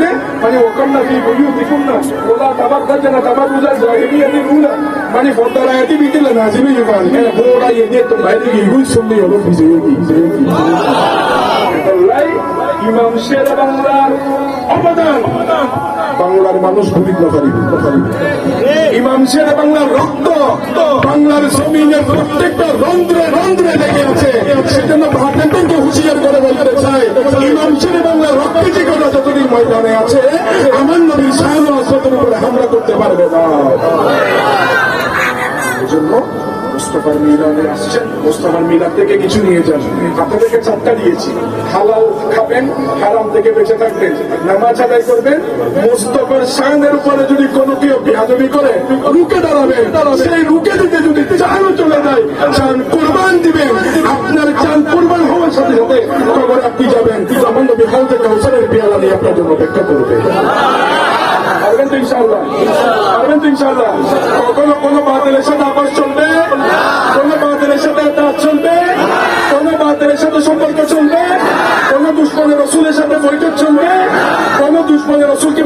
দিলে মানে ওকান্না কি বুঝিও দেখুন না ওলা তাবাক কাজে না তাবাক উজার জাহিরি আদি রুলা মানে বন্দার আয়াতি বিদিলে নাজিমি জুবান এ বোরা ইয়ে তো বাইরে কি গুল শুনলি হলো ভিজে কি আল্লাহ ইমাম শের বাংলার অবদান বাংলার মানুষ ভূমিক নকরি ইমাম শের বাংলার রক্ত বাংলার জমিনের প্রত্যেকটা রন্ধ্রে রন্ধ্রে লেগে আছে সেজন্য ভারতেন্দ্রকে হুঁশিয়ার করে বলতে চাই ইমাম শের বাংলার রক্তে যে কথা যতদিন ময়দানে আছে আমার নবীর শাহান আসতের উপরে হামলা করতে পারবে না এজন্য মুস্তাফার মিলাদে আসছেন মুস্তাফার মিলাদ থেকে কিছু নিয়ে যান আপনাদেরকে 4টা দিয়েছি হালাল খাবেন হারাম থেকে বেঁচে থাকবেন নামাজ আদায় করবেন মুস্তাফার শানের উপরে যদি কোনো কেউ বেয়াদবি করে রুকে দাঁড়াবেন সেই রুকে দিতে যদি জানও চলে যায় জান কোরবান দিবেন আপনার জান কোরবান হওয়ার সাথে সাথে কবরে আপনি যাবেন আমার নবী হাউজে কাউসারের পেয়ালা নিয়ে আপনার জন্য অপেক্ষা করবে পারবেন তো ইনশাআল্লাহ পারবেন তো ইনশাআল্লাহ কখনো কোনো বাতিলের সাথে আবার চলবে কোনো বাতিলের সাথে কাজ চলবে কোনো বাতিলের সাথে সম্পর্ক চলবে কোনো দুশ্মনের রসুলের সাথে বৈঠক চলবে কোনো দুশ্মনের রসুলকে